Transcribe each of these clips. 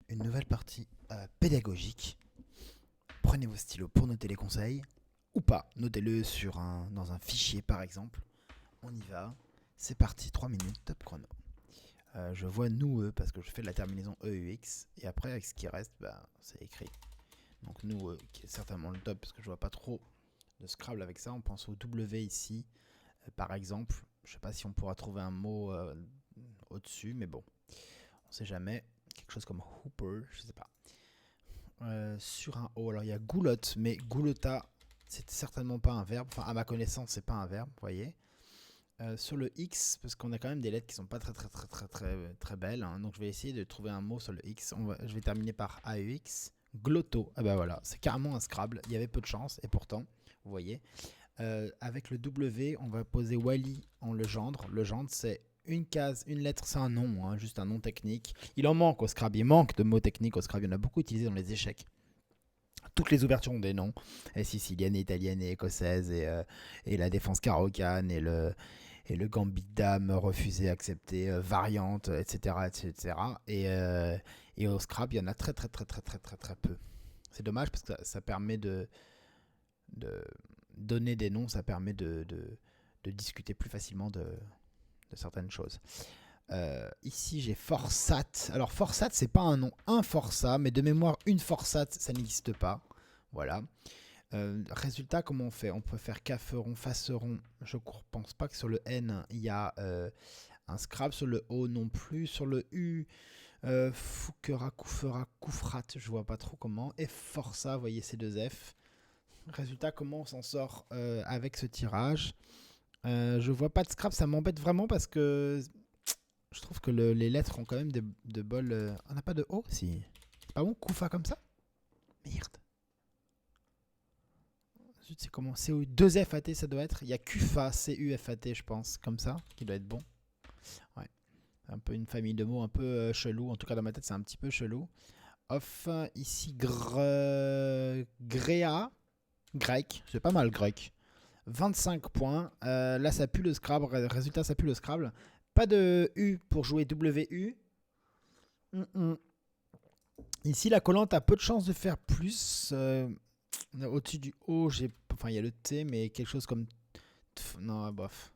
une nouvelle partie pédagogique. Prenez vos stylos pour noter les conseils, ou pas. Notez-le dans un fichier par exemple. On y va. C'est parti, 3 minutes, top chrono. Je vois nous, eux, parce que je fais de la terminaison EUX. Et après, avec ce qui reste, c'est écrit. Donc nous, qui est certainement le top, parce que je vois pas trop de Scrabble avec ça. On pense au W ici, par exemple. Je sais pas si on pourra trouver un mot au-dessus, mais bon, on sait jamais. Quelque chose comme Hooper, je sais pas. Sur un O, alors il y a goulotte, mais goulota, c'est certainement pas un verbe. Enfin, à ma connaissance, c'est pas un verbe, vous voyez. Sur le X, parce qu'on a quand même des lettres qui sont pas très belles, hein, donc je vais essayer de trouver un mot sur le X. Je vais terminer par AUX. Glotto, ah bah voilà, c'est carrément un Scrabble. Il y avait peu de chance, et pourtant, vous voyez. Avec le W, on va poser Wally en legendre. Legendre, c'est une case, une lettre, c'est un nom, hein, juste un nom technique. Il en manque au Scrabble, il manque de mots techniques au Scrabble. Il y en a beaucoup utilisés dans les échecs. Toutes les ouvertures ont des noms. Et sicilienne, italienne et écossaise. Et la défense carocane. Et le gambit de dame refusé, accepté. Variante, etc. etc. Et au Scrabble, il y en a très peu. C'est dommage parce que ça permet de donner des noms, ça permet de discuter plus facilement de certaines choses. Ici, j'ai Forsat. Alors, Forsat, c'est pas un nom, un Forçat, mais de mémoire, une Forsat, ça n'existe pas. Voilà. Résultat, comment on fait? On peut faire Cafferon, Faceron. Je ne pense pas que sur le N, il y a un Scrabble. Sur le O, non plus. Sur le U, Fouquera, Koufera, Koufrat. Je vois pas trop comment. Et Forçat, vous voyez ces deux F. Résultat, comment on s'en sort avec ce tirage? Je vois pas de Scrabble, ça m'embête vraiment parce que je trouve que les lettres ont quand même de bols. On n'a pas de O si. C'est pas bon, Koufa comme ça? Merde. Zut, c'est comment? C-O-2-F-A-T, ça doit être. Il y a Kufa, C-U-F-A-T, je pense, comme ça, qui doit être bon. Ouais. Un peu une famille de mots un peu chelou. En tout cas, dans ma tête, c'est un petit peu chelou. Off, ici, Gréa. Grec. C'est pas mal, grec. 25 points. Là, ça pue le Scrabble. Résultat, ça pue le Scrabble. Pas de U pour jouer W-U. Ici, la collante a peu de chances de faire plus. Au-dessus du O, il y a le T, mais quelque chose comme. Non, bof.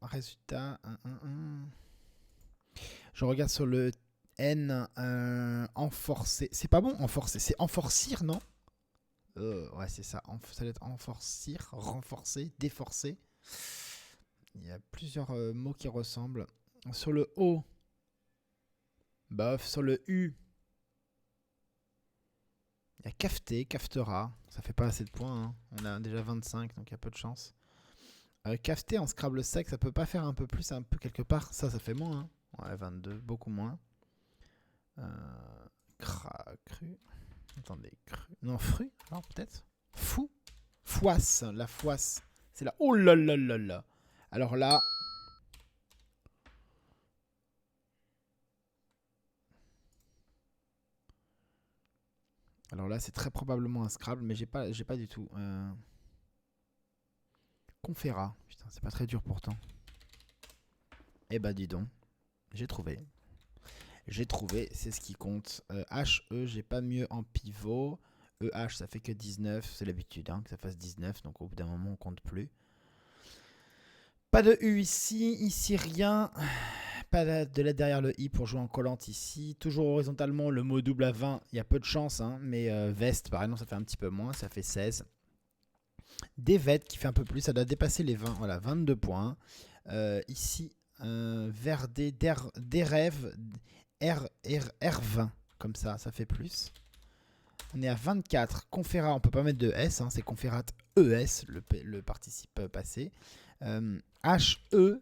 Résultat. Je regarde sur le N. Enforcer. C'est pas bon, enforcer. C'est enforcir, non? Ouais, c'est ça. Ça doit être enforcir, renforcer, déforcer. Il y a plusieurs mots qui ressemblent. Sur le O, bof. Sur le U, il y a cafeté, caftera. Ça fait pas assez de points, hein. On a déjà 25, donc il y a peu de chance. Cafeté en Scrabble sec, ça peut pas faire un peu plus, un peu quelque part? Ça fait moins, hein. Ouais, 22, beaucoup moins. Cru. Attendez, cru. Non, fru, alors peut-être. Fou. Foisse, la foisse. C'est là. Oh là là là là. Alors là. Alors là, c'est très probablement un Scrabble, mais j'ai pas du tout. Conféra. Putain, c'est pas très dur pourtant. Eh bah dis donc, j'ai trouvé. J'ai trouvé, c'est ce qui compte. HE, j'ai pas mieux en pivot. EH, ça fait que 19. C'est l'habitude hein, que ça fasse 19, donc au bout d'un moment, on compte plus. Pas de U ici, ici rien. Pas de lettre derrière le I pour jouer en collante ici. Toujours horizontalement, le mot double à 20, il y a peu de chance, hein, mais veste, par exemple, ça fait un petit peu moins, ça fait 16. Des vêtes qui fait un peu plus, ça doit dépasser les 20, voilà, 22 points. Ici, Verdé, des rêves, R20, comme ça fait plus. On est à 24. Conférat, on peut pas mettre de S, hein, c'est Conférat ES, le participe passé. HE,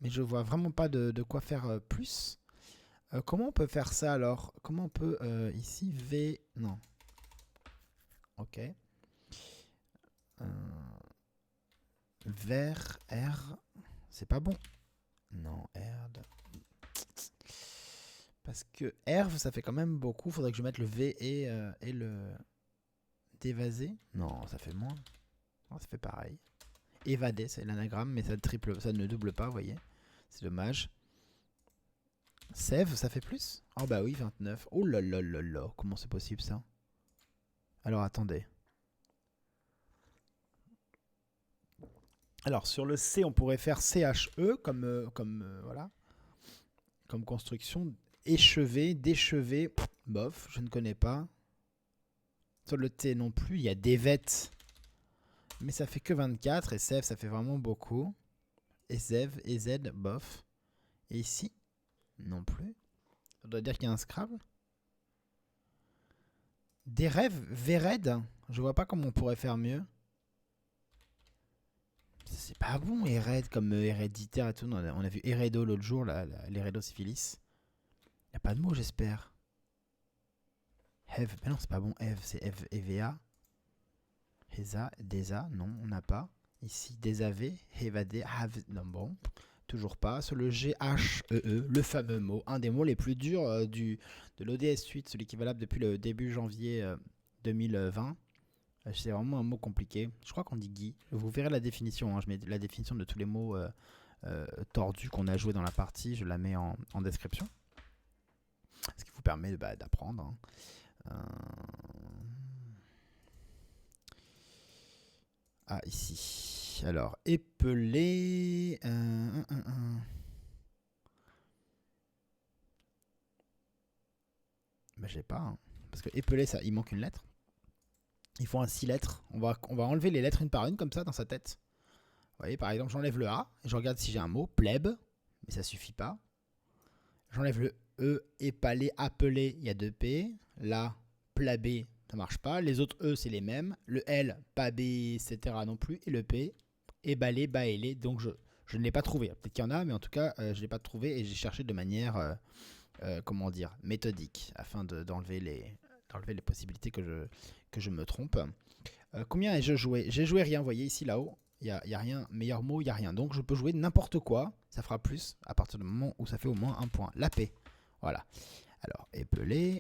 mais je vois vraiment pas de quoi faire plus. Comment on peut faire ça alors? Comment on peut ici V. Non. Ok. Vers R. C'est pas bon. Non, R. Parce que R, ça fait quand même beaucoup. Faudrait que je mette le V et le d'évaser. Non, ça fait moins. Non, ça fait pareil. Évader, c'est l'anagramme, mais ça ne double pas, vous voyez. C'est dommage. Sève, ça fait plus? Oh bah oui, 29. Oh là là là là, comment c'est possible ça? Alors attendez. Alors sur le C, on pourrait faire CHE voilà, comme construction. Échevé, déchevé, bof, je ne connais pas. Sur le T non plus, il y a Dévette. Mais ça fait que 24. Et Sève, ça fait vraiment beaucoup. Et Zev, et Z, bof. Et ici, non plus. Ça doit dire qu'il y a un Scrabble. Des rêves, Véred. Je vois pas comment on pourrait faire mieux. C'est pas bon, Héred, comme héréditaire et tout. On a vu Hérédo l'autre jour, l'hérédosyphilis. Y a pas de mot, j'espère. Hev, mais non, c'est pas bon. Hev, c'est Ev, EVA. Heza, Deza, non, on n'a pas. Ici, Désavé, Hevade, Have, non, bon. Toujours pas. Sur le GHEE, le fameux mot, un des mots les plus durs de l'ODS 8, celui qui est valable depuis le début janvier 2020. C'est vraiment un mot compliqué. Je crois qu'on dit Guy. Vous verrez la définition. Hein. Je mets la définition de tous les mots tordus qu'on a joués dans la partie. Je la mets en description. Ce qui vous permet d'apprendre. Hein. Ah, ici. Alors, épeler. Bah, j'ai pas. Hein. Parce que épeler, ça, il manque une lettre. Il faut un 6 lettres. On va enlever les lettres une par une, comme ça, dans sa tête. Vous voyez, par exemple, j'enlève le A. Et je regarde si j'ai un mot. Plèbe. Mais ça suffit pas. J'enlève le E. Épaler, appeler. Il y a 2 P. Là, plabé. Ça marche pas. Les autres E, c'est les mêmes. Le L, pas B, etc. non plus. Et le P, ébaler, baéler. Donc, je ne l'ai pas trouvé. Peut-être qu'il y en a, mais en tout cas, je ne l'ai pas trouvé. Et j'ai cherché de manière, comment dire, méthodique. Afin d'enlever les possibilités que je me trompe. Combien ai-je joué? J'ai joué rien, vous voyez, ici, là-haut. Il n'y a rien. Meilleur mot, il n'y a rien. Donc, je peux jouer n'importe quoi. Ça fera plus à partir du moment où ça fait au moins un point. La paix. Voilà. Alors, épeler.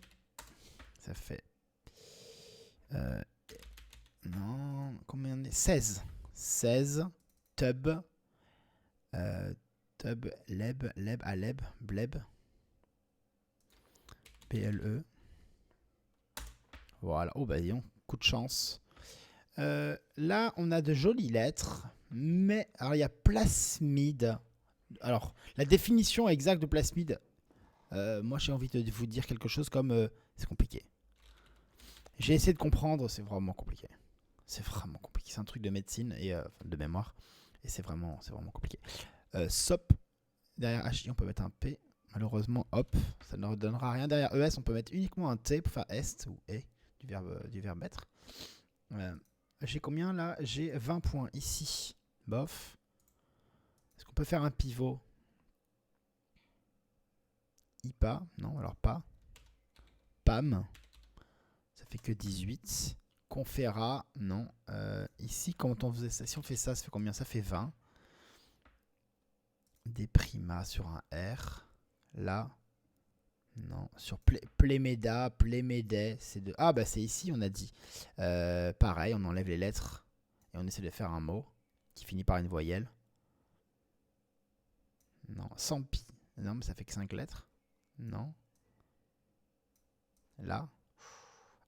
Ça fait... non, combien on est 16. 16. Tub. Tub, leb, aleb, bleb. PLE. Voilà. Oh, bah, disons, coup de chance. Là, on a de jolies lettres. Mais, alors, il y a plasmide. Alors, la définition exacte de plasmide. Moi, j'ai envie de vous dire quelque chose comme... c'est compliqué. J'ai essayé de comprendre, c'est vraiment compliqué. C'est vraiment compliqué. C'est un truc de médecine et de mémoire. Et c'est vraiment compliqué. SOP, derrière HI, on peut mettre un P. Malheureusement, hop, ça ne redonnera rien. Derrière ES, on peut mettre uniquement un T pour faire est ou est du verbe être. J'ai combien là? J'ai 20 points ici. Bof. Est-ce qu'on peut faire un pivot? IPA, non, alors pas. PAM. Ça fait que 18. Conféra, non. Ici, quand on faisait ça, si on fait ça, ça fait combien? Ça fait 20. Déprima sur un R. Là, non. Sur Pléméda, Plémédé, c'est de... Ah, bah c'est ici, on a dit. Pareil, on enlève les lettres et on essaie de faire un mot qui finit par une voyelle. Non. Sampi. Non, mais ça fait que 5 lettres. Non. Là.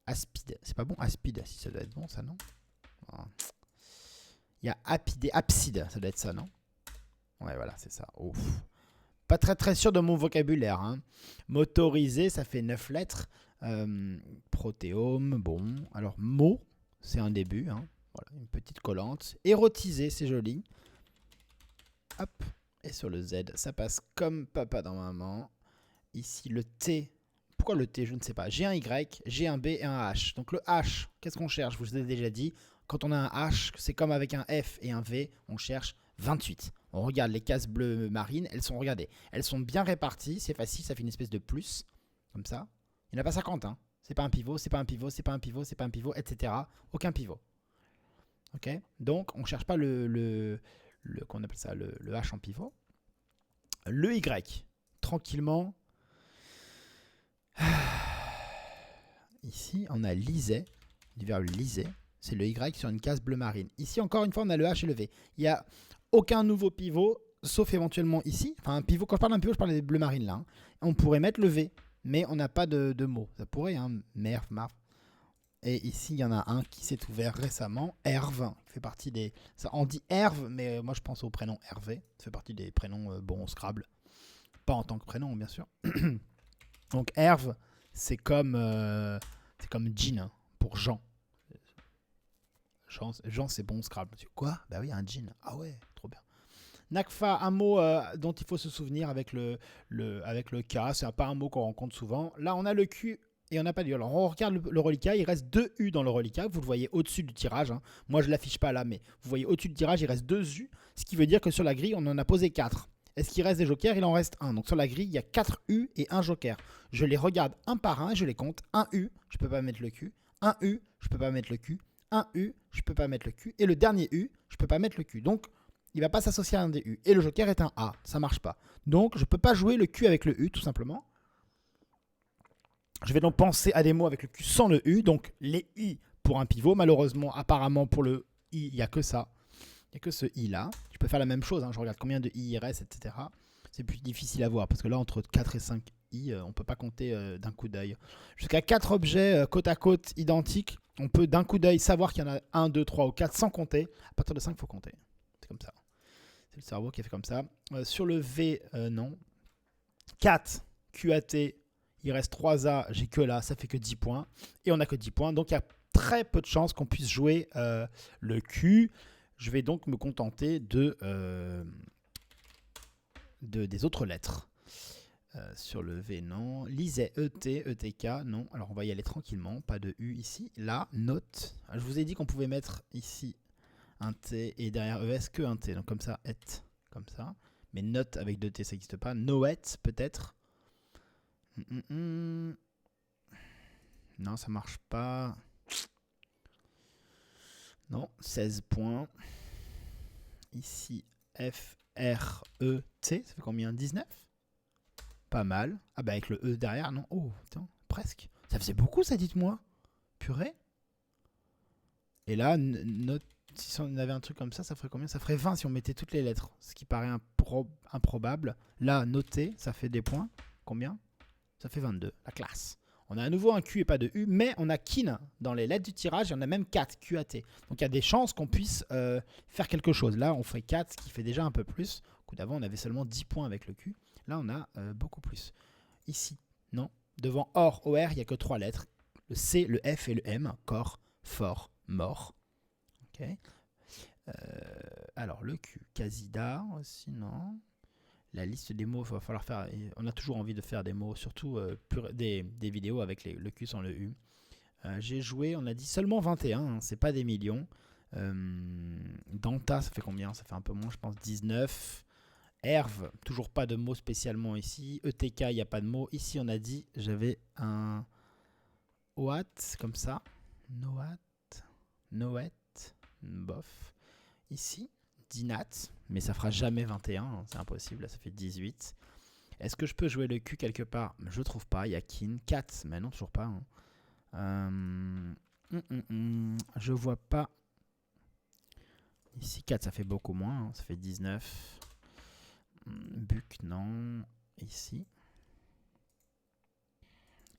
Aspide. C'est pas bon, aspide. Si ça doit être bon, ça, non? Il y a apide, abside. Ça doit être ça, non? Ouais, voilà, c'est ça. Ouf. Pas très sûr de mon vocabulaire. Hein. Motorisé, ça fait 9 lettres. Protéome, bon. Alors, mot, c'est un début. Hein. Voilà, une petite collante. Érotisé, c'est joli. Hop. Et sur le Z, ça passe comme papa dans maman. Ici, le T. Pourquoi le T? Je ne sais pas. J'ai un Y, j'ai un B et un H. Donc le H, qu'est-ce qu'on cherche? Je vous ai déjà dit. Quand on a un H, c'est comme avec un F et un V, on cherche 28. On regarde les cases bleues marines, regardez, elles sont bien réparties, c'est facile, ça fait une espèce de plus, comme ça. Il n'y en a pas 50, hein. C'est pas un pivot, c'est pas un pivot, c'est pas un pivot, c'est pas un pivot, etc. Aucun pivot. Ok? Donc, on ne cherche pas qu'on appelle ça, le H en pivot. Le Y, tranquillement. Ici, on a lisait, du verbe liser. C'est le Y sur une case bleu marine. Ici, encore une fois, on a le H et le V. Il n'y a aucun nouveau pivot. sauf éventuellement ici. Enfin, un pivot, quand je parle d'un pivot, je parle des bleus marines là. Hein. On pourrait mettre le V, mais on n'a pas de mots. Ça pourrait, hein, Merv, Marv. Et ici, il y en a un qui s'est ouvert récemment, Herve, qui fait partie des... Ça, on dit Herve, mais moi je pense au prénom Hervé. Ça fait partie des prénoms, bon, Scrabble. Pas en tant que prénom, bien sûr. Donc Herve, c'est comme Jean, hein, pour Jean. Jean, c'est bon Scrabble. Quoi? Bah oui, un jean. Ah ouais, trop bien. Nakfa, un mot dont il faut se souvenir avec le K. C'est pas un mot qu'on rencontre souvent. Là, on a le Q et on n'a pas de U. Alors, on regarde le reliquat. Il reste 2 U dans le reliquat. Vous le voyez au-dessus du tirage. Hein. Moi, je ne l'affiche pas là, mais vous voyez au-dessus du tirage, il reste 2 U. Ce qui veut dire que sur la grille, on en a posé 4. Est-ce qu'il reste des jokers? Il en reste 1. Donc, sur la grille, il y a 4 U et 1 joker. Je les regarde un par un et je les compte. 1 U, je ne peux pas mettre le Q. 1 U, je ne peux pas mettre le Q. 1 U, je ne peux pas mettre le Q. Et le dernier U, je ne peux pas mettre le Q. Donc, il ne va pas s'associer à un des U. Et le joker est un A. Ça ne marche pas. Donc, je ne peux pas jouer le Q avec le U, tout simplement. Je vais donc penser à des mots avec le Q sans le U. Donc, les I pour un pivot. Malheureusement, apparemment, pour le I, il n'y a que ça. Il n'y a que ce I-là. Je peux faire la même chose. Hein. Je regarde combien de I il reste, etc. C'est plus difficile à voir. Parce que là, entre 4 et 5 I, on ne peut pas compter d'un coup d'œil. Jusqu'à 4 objets côte à côte identiques, on peut d'un coup d'œil savoir qu'il y en a 1, 2, 3 ou 4 sans compter. À partir de 5, il faut compter. C'est comme ça. C'est le cerveau qui a fait comme ça. Sur le V, non. 4, QAT, il reste 3A, j'ai que là, ça fait que 10 points. Et on n'a que 10 points, donc il y a très peu de chances qu'on puisse jouer le Q. Je vais donc me contenter des autres lettres. Sur le V, non. Lisez ET, ETK, non. Alors on va y aller tranquillement, pas de U ici. Là, note. Je vous ai dit qu'on pouvait mettre ici un T et derrière ES que un T. Donc comme ça, et, comme ça. Mais note avec 2 T, ça n'existe pas. Noet, peut-être. Non, ça marche pas. Non, 16 points. Ici, F, R, E, T. Ça fait combien? 19? Pas mal. Ah bah avec le E derrière, non. Oh, putain, presque. Ça faisait beaucoup, ça, dites-moi. Purée. Et là, note. Si on avait un truc comme ça ferait combien? Ça ferait 20 si on mettait toutes les lettres. Ce qui paraît improbable. Là, noter, ça fait des points. Combien? Ça fait 22. La classe. On a à nouveau un Q et pas de U, mais on a kin dans les lettres du tirage et on a même 4, QAT. Donc il y a des chances qu'on puisse faire quelque chose. Là, on fait 4, ce qui fait déjà un peu plus. Au coup d'avant, on avait seulement 10 points avec le Q. Là, on a beaucoup plus. Ici, non. Devant OR, il n'y a que 3 lettres. Le C, le F et le M. Corps, fort, mort. Ok. Alors, le Q, Casida, sinon... La liste des mots, il va falloir faire. On a toujours envie de faire des mots, surtout des vidéos avec le Q sans le U. J'ai joué, on a dit seulement 21, hein, c'est pas des millions. Danta, ça fait combien? Ça fait un peu moins, je pense, 19. Herve, toujours pas de mots spécialement ici. ETK, il n'y a pas de mots. Ici, on a dit, j'avais un OAT, comme ça. Noet, bof. Ici, Dinat, mais ça fera jamais 21, hein, c'est impossible, là ça fait 18. Est-ce que je peux jouer le Q quelque part? Je trouve pas, il y a Kin, 4, mais non, toujours pas. Hein. Je vois pas. Ici, 4, ça fait beaucoup moins, hein, ça fait 19. Buc, non. Ici.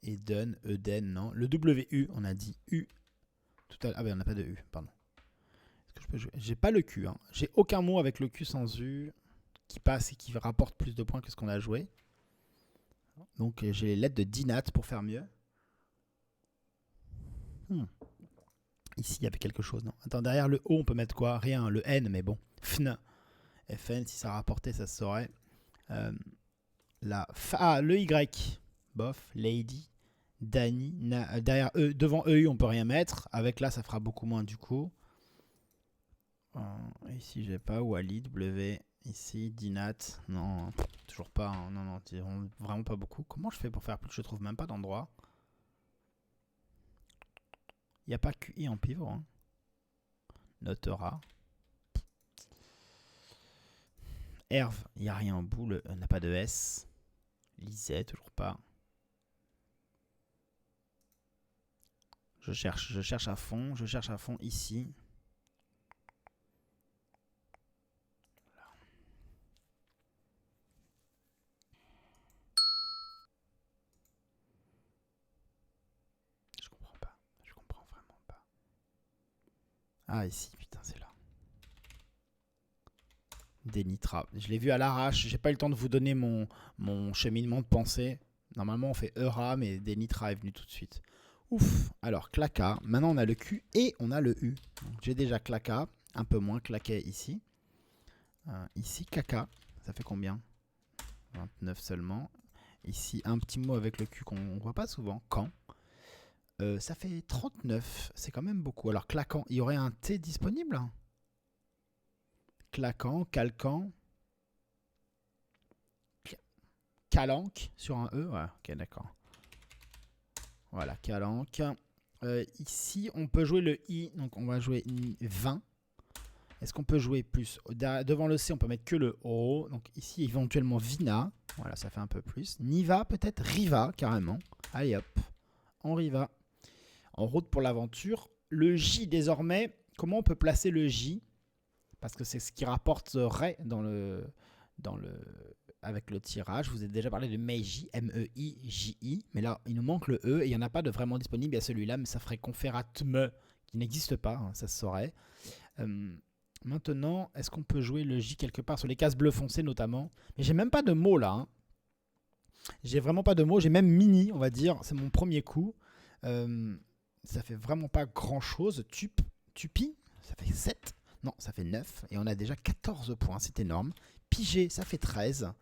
Eden, non. Le WU, on a dit U. Tout à l'heure. Ah ben, on n'a pas de U, pardon. J'ai pas le Q. Hein. J'ai aucun mot avec le Q sans U qui passe et qui rapporte plus de points que ce qu'on a joué. Donc j'ai les lettres de Dinat pour faire mieux. Ici, il y avait quelque chose, non? Attends, derrière le O, on peut mettre quoi? Rien, le N, mais bon. FN. FN, si ça rapportait, ça se saurait. Le Y. Bof. Lady. Dani. Derrière E, devant EU, on peut rien mettre. Avec là, ça fera beaucoup moins du coup. Ici, j'ai pas. Wally, W. Ici, Dinat. Non, toujours pas. Hein. Non, vraiment pas beaucoup. Comment je fais pour faire plus? Je trouve même pas d'endroit. Il n'y a pas QI en pivot. Hein. Notera. Herve, il n'y a rien en bout. On n'a pas de S. Lisette, toujours pas. Je cherche à fond. Je cherche à fond ici. Ah, ici, putain, c'est là. Denitra. Je l'ai vu à l'arrache. J'ai pas eu le temps de vous donner mon cheminement de pensée. Normalement, on fait Eura, mais Denitra est venu tout de suite. Ouf. Alors, Claca. Maintenant, on a le Q et on a le U. J'ai déjà Claca. Un peu moins Claquet ici. Ici, Caca. Ça fait combien? 29 seulement. Ici, un petit mot avec le Q qu'on voit pas souvent. Quand. Ça fait 39. C'est quand même beaucoup. Alors, claquant. Il y aurait un T disponible? Claquant, calquant. Calanque sur un E. Ouais, ok, d'accord. Voilà, calanque. Ici, on peut jouer le I. Donc, on va jouer 20. Est-ce qu'on peut jouer plus? Devant le C, on peut mettre que le O. Donc, ici, éventuellement, Vina. Voilà, ça fait un peu plus. Niva, peut-être. Riva, carrément. Allez, hop. On Riva. En route pour l'aventure. Le J, désormais, comment on peut placer le J? Parce que c'est ce qui rapporterait avec le tirage. Je vous ai déjà parlé de Meiji, M-E-I-J-I. Mais là, il nous manque le E et il n'y en a pas de vraiment disponible. Il y a celui-là, mais ça ferait Confératme, qui n'existe pas, hein, ça se saurait. Maintenant, est-ce qu'on peut jouer le J quelque part sur les cases bleu foncé notamment? Mais j'ai même pas de mots là. Hein. J'ai vraiment pas de mots. J'ai même mini, on va dire. C'est mon premier coup. Ça fait vraiment pas grand chose. Tupi, ça fait 7. Non, ça fait 9. Et on a déjà 14 points. C'est énorme. Pigé, ça fait 13.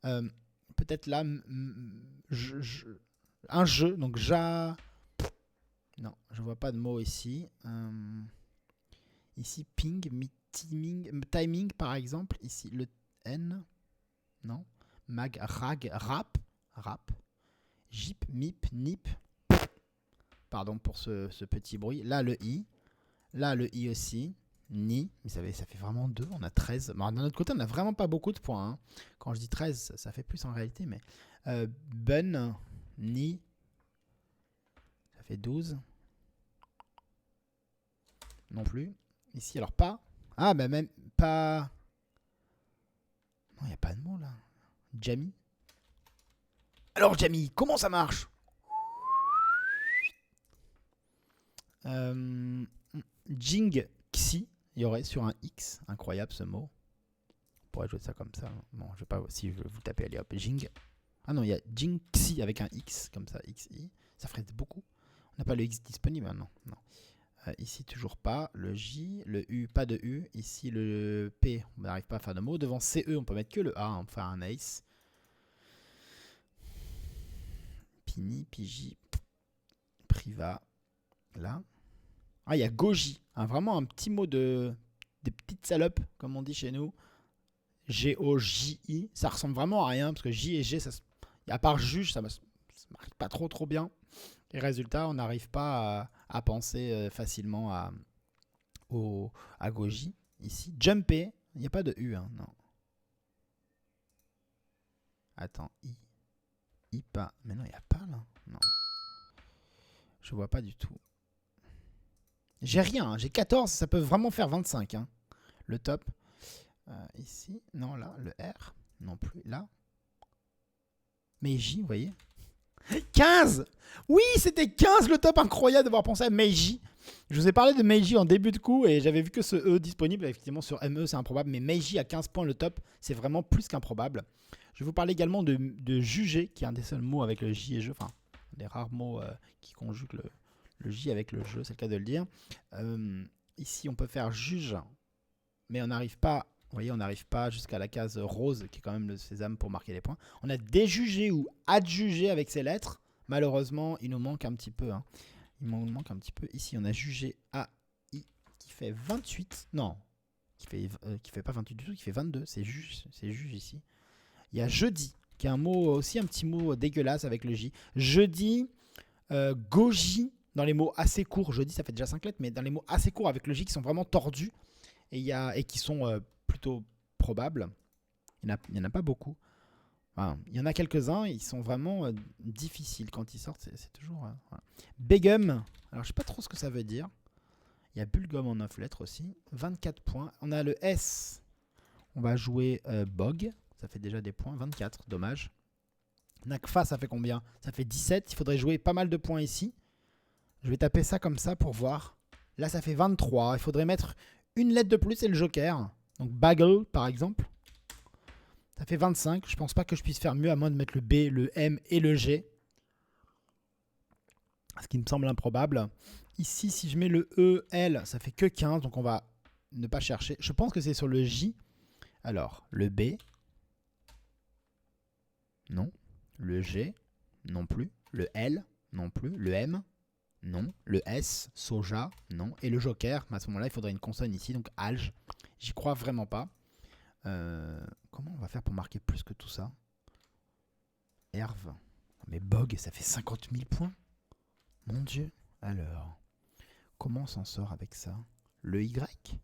Peut-être là, un jeu. Donc, non, je vois pas de mots ici. Ici, ping, timing, par exemple. Ici, le N. Non. Mag, rag, rap. Jip, mip, nip. Pardon pour ce petit bruit. Là, le I. Là, le I aussi. Ni. Mais ça fait vraiment 2. On a 13. Bon, d'un autre côté, on n'a vraiment pas beaucoup de points. Hein. Quand je dis 13, ça fait plus en réalité. Mais bun, ni. Ça fait 12. Non plus. Ici, alors pas. Ah, bah même pas. Non, il n'y a pas de mot là. Jamie. Alors, Jamie, comment ça marche? Jing Xi. Il y aurait sur un X. Incroyable ce mot. On pourrait jouer ça comme ça. Bon, je vais pas. Si je veux vous taper, allez hop. Jing. Ah non, il y a Jing Xi avec un X. Comme ça, XI. Ça ferait beaucoup. On n'a pas le X disponible maintenant. Non. Ici, toujours pas. Le J, le U, pas de U. Ici, le P, on n'arrive pas à faire de mots. Devant CE, on peut mettre que le A. On peut faire un ace. Pini, Piji, Priva. Là. Ah, il y a Goji. Hein, vraiment un petit mot des petites salopes, comme on dit chez nous. G-O-J-I. Ça ressemble vraiment à rien, parce que J et G, à part juge, ça marche pas trop bien. Et résultat, on n'arrive pas à penser facilement à Goji. Ici, Jumpé. Il n'y a pas de U, hein, non. Attends, I pas. Mais non, il n'y a pas là. Non. Je vois pas du tout. J'ai rien, hein. J'ai 14, ça peut vraiment faire 25. Hein. Le top. Ici, non, là, le R. Non plus, là. Meiji, vous voyez. 15! Oui, c'était 15 le top, incroyable d'avoir pensé à Meiji. Je vous ai parlé de Meiji en début de coup et j'avais vu que ce E disponible. Effectivement, sur ME, c'est improbable. Mais Meiji à 15 points le top, c'est vraiment plus qu'improbable. Je vais vous parler également de juger, qui est un des seuls mots avec le J et je. Enfin, des rares mots qui conjuguent le J avec le jeu, c'est le cas de le dire. Ici, on peut faire juge, mais on n'arrive pas. Vous voyez, on n'arrive pas jusqu'à la case rose, qui est quand même le sésame pour marquer les points. On a déjugé ou adjugé avec ces lettres. Malheureusement, il nous manque un petit peu. Hein. Il nous manque un petit peu. Ici, on a jugé AI qui fait 28. Non, qui fait pas 28 du tout, qui fait 22. C'est juge ici. Il y a jeudi, qui est un mot aussi, un petit mot dégueulasse avec le J. Jeudi, goji, dans les mots assez courts. Jeudi, ça fait déjà 5 lettres, mais dans les mots assez courts avec le J qui sont vraiment tordus et qui sont plutôt probables. Il n'y en a pas beaucoup. Enfin, il y en a quelques-uns, ils sont vraiment difficiles quand ils sortent. C'est toujours. Voilà. Begum, alors je sais pas trop ce que ça veut dire. Il y a Bulgum en 9 lettres aussi. 24 points. On a le S. On va jouer Bog. Ça fait déjà des points. 24, dommage. Nakfa, ça fait combien? Ça fait 17. Il faudrait jouer pas mal de points ici. Je vais taper ça comme ça pour voir. Là, ça fait 23. Il faudrait mettre une lettre de plus et le joker. Donc bagel, par exemple. Ça fait 25. Je pense pas que je puisse faire mieux à moins de mettre le B, le M et le G. Ce qui me semble improbable. Ici, si je mets le E, L, ça fait que 15. Donc on va ne pas chercher. Je pense que c'est sur le J. Alors, le B. Non. Le G. Non plus. Le L. Non plus. Le M. Non. Le S. Soja. Non. Et le joker. À ce moment-là, il faudrait une consonne ici. Donc alge. J'y crois vraiment pas. Comment on va faire pour marquer plus que tout ça? Herve. Mais Bog, ça fait 50 000 points. Mon Dieu. Alors, comment on s'en sort avec ça? Le Y?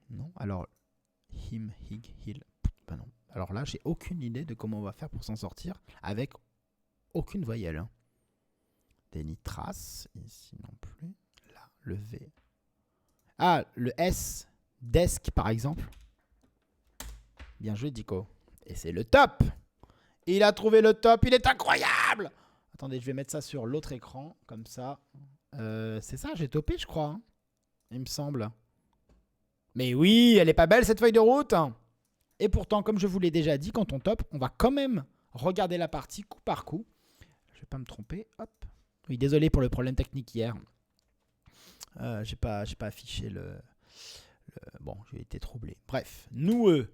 Non. Alors, him, hig, hill. Ben non. Alors là, j'ai aucune idée de comment on va faire pour s'en sortir avec aucune voyelle. Hein. Des nitras. Ici non plus. Là, le V. Ah, le S. Desk, par exemple. Bien joué, Dico. Et c'est le top. Il a trouvé le top. Il est incroyable. Attendez, je vais mettre ça sur l'autre écran. Comme ça. C'est ça, j'ai topé, je crois. Hein, il me semble. Mais oui, elle est pas belle, cette feuille de route. Et pourtant, comme je vous l'ai déjà dit, quand on top, on va quand même regarder la partie coup par coup. Je vais pas me tromper. Hop. Oui, désolé pour le problème technique hier. J'ai pas affiché bon, j'ai été troublé. Bref, noueux.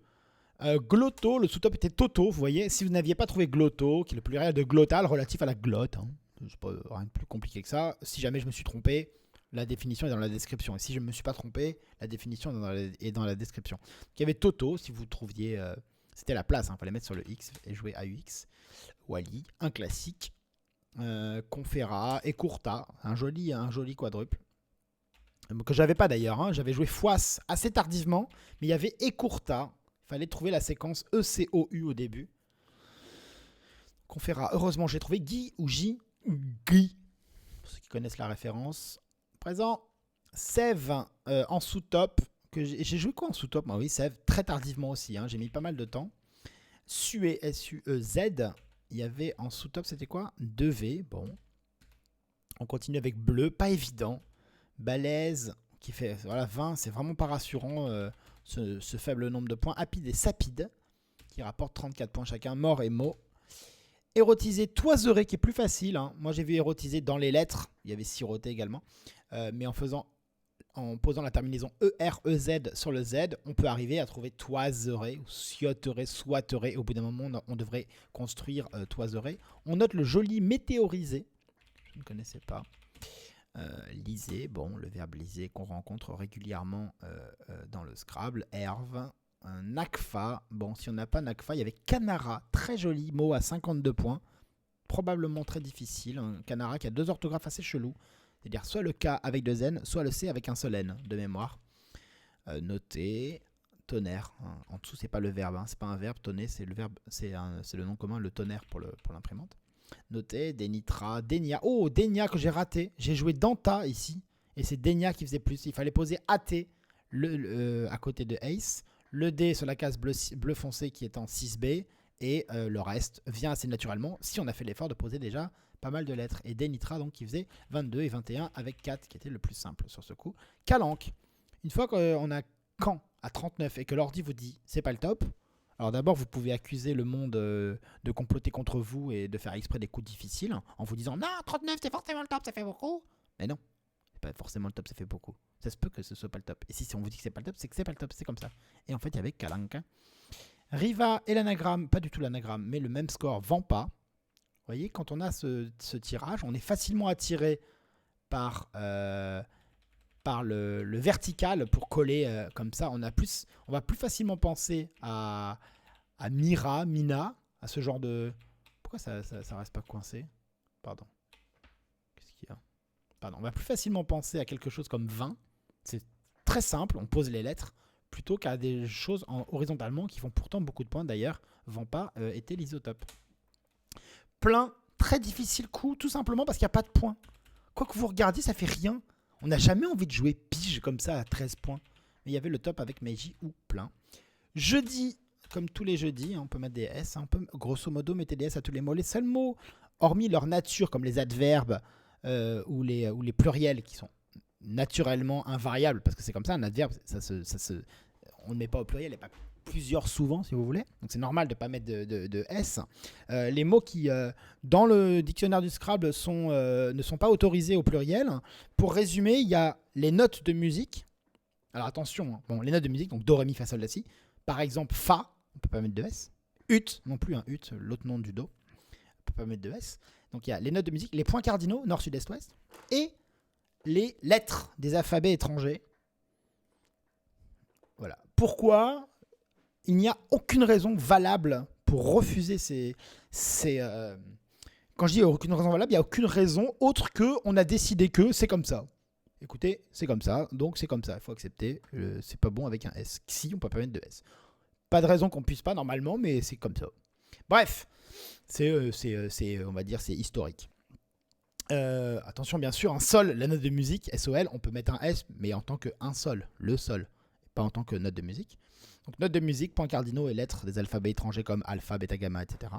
Glotto, le sous-top était Toto, vous voyez. Si vous n'aviez pas trouvé Glotto, qui est le pluriel de glottal, relatif à la glotte, hein. C'est pas rien de plus compliqué que ça. Si jamais je me suis trompé, la définition est dans la description. Et si je ne me suis pas trompé, la définition est dans la description. Donc, il y avait Toto, si vous trouviez... c'était la place, il fallait mettre sur le X et jouer AUX. Wally, un classique. Confera et Courta, un joli quadruple. Que j'avais pas d'ailleurs, hein. J'avais joué Foisse assez tardivement, mais il y avait Ecourta. Il fallait trouver la séquence ECOU au début. Confera, heureusement j'ai trouvé Guy ou J. Guy, pour ceux qui connaissent la référence. Présent, Sève en sous-top. J'ai joué quoi en sous-top? Oui, Sève, très tardivement aussi, hein. J'ai mis pas mal de temps. Suez, S-U-E-Z. Il y avait en sous-top, c'était quoi? 2V, bon. On continue avec Bleu, pas évident. Balèze, qui fait voilà, 20, c'est vraiment pas rassurant ce faible nombre de points. Apide et Sapide, qui rapportent 34 points chacun. Mort et Mot. Érotisé, Toiseré, qui est plus facile. Hein. Moi, j'ai vu érotisé dans les lettres. Il y avait siroté également. Mais en posant la terminaison E-R-E-Z sur le Z, on peut arriver à trouver Toiseré, ou Sioteré, Soiteré. Au bout d'un moment, on devrait construire Toiseré. On note le joli météorisé. Je ne connaissais pas. Liser, bon, le verbe liser qu'on rencontre régulièrement dans le Scrabble. Herve. Nakfa, bon, si on n'a pas Nakfa, il y avait Canara, très joli mot à 52 points, probablement très difficile. Un Canara qui a deux orthographes assez chelous, c'est-à-dire soit le K avec deux N, soit le C avec un seul N de mémoire. Noter, tonnerre, hein. En dessous c'est pas le verbe, hein. C'est pas un verbe, tonner c'est le verbe, c'est le nom commun, le tonnerre pour l'imprimante. Noter, Denitra, Denia, oh Denia que j'ai raté, j'ai joué Danta ici, et c'est Denia qui faisait plus, il fallait poser AT à côté de Ace. Le D sur la case bleu foncé qui est en 6B. Et le reste vient assez naturellement si on a fait l'effort de poser déjà pas mal de lettres. Et Denitra donc qui faisait 22 et 21 avec 4 qui était le plus simple sur ce coup. Calanque. Une fois qu'on a Caen à 39 et que l'ordi vous dit c'est pas le top. Alors d'abord vous pouvez accuser le monde de comploter contre vous et de faire exprès des coups difficiles en vous disant non 39 c'est forcément le top, ça fait beaucoup. Mais non. Pas forcément le top, ça fait beaucoup. Ça se peut que ce soit pas le top. Et si on vous dit que c'est pas le top, c'est que c'est pas le top, c'est comme ça. Et en fait, il y avait Calanque. Riva et l'anagramme, pas du tout l'anagramme, mais le même score, Vampa. Vous voyez, quand on a ce tirage, on est facilement attiré par le vertical pour coller comme ça. On va plus facilement penser à Mira, Mina, à ce genre de... Pourquoi ça reste pas coincé? Pardon. Qu'est-ce qu'il y a? Pardon, on va plus facilement penser à quelque chose comme 20. C'est très simple, on pose les lettres, plutôt qu'à des choses horizontalement qui font pourtant beaucoup de points. D'ailleurs, Vampa était l'isotope. Plein, très difficile coup, tout simplement parce qu'il n'y a pas de points. Quoi que vous regardiez, ça fait rien. On n'a jamais envie de jouer pige comme ça à 13 points. Mais il y avait le top avec Meiji ou plein. Jeudi, comme tous les jeudis, on peut mettre des S. On peut, grosso modo, mettre des S à tous les mots. Les seuls mots, hormis leur nature, comme les adverbes, ou les pluriels qui sont naturellement invariables, parce que c'est comme ça, un adverbe, on ne met pas au pluriel, il n'y a pas plusieurs souvent, si vous voulez. Donc c'est normal de ne pas mettre de S. Les mots qui, dans le dictionnaire du Scrabble, ne sont pas autorisés au pluriel. Pour résumer, il y a les notes de musique. Alors attention, hein. Bon, les notes de musique, donc Do, Ré, Mi, Fa, Sol, La, Si. Par exemple, Fa, on ne peut pas mettre de S. Ut, non plus, hein, Ut, l'autre nom du Do. On ne peut pas mettre de S. Donc il y a les notes de musique, les points cardinaux, Nord, Sud, Est, Ouest. Et les lettres des alphabets étrangers. Voilà. Pourquoi il n'y a aucune raison valable pour refuser quand je dis aucune raison valable, il n'y a aucune raison autre que on a décidé que c'est comme ça. Écoutez, c'est comme ça, donc c'est comme ça. Il faut accepter. C'est pas bon avec un S. Si, on peut pas mettre de S. Pas de raison qu'on puisse pas normalement, mais c'est comme ça. Bref, on va dire, c'est historique. Attention, bien sûr, un sol, la note de musique, SOL, on peut mettre un S, mais en tant qu'un sol, le sol, pas en tant que note de musique. Donc note de musique, points cardinaux et lettres des alphabets étrangers comme alpha, bêta, gamma, etc.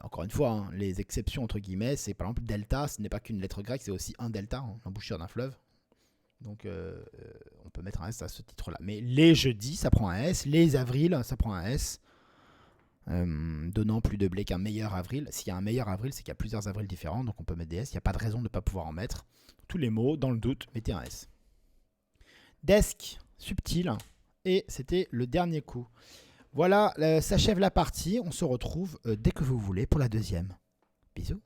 Encore une fois, hein, les exceptions entre guillemets, c'est par exemple delta, ce n'est pas qu'une lettre grecque, c'est aussi un delta, hein, l'embouchure d'un fleuve. Donc on peut mettre un S à ce titre-là. Mais les jeudis, ça prend un S. Les avrils, ça prend un S. Donnant plus de blé qu'un meilleur avril. S'il y a un meilleur avril, c'est qu'il y a plusieurs avrils différents, donc on peut mettre des S. Il n'y a pas de raison de ne pas pouvoir en mettre. Tous les mots, dans le doute, mettez un S. Desk, subtil. Et c'était le dernier coup. Voilà, s'achève la partie. On se retrouve dès que vous voulez pour la deuxième. Bisous.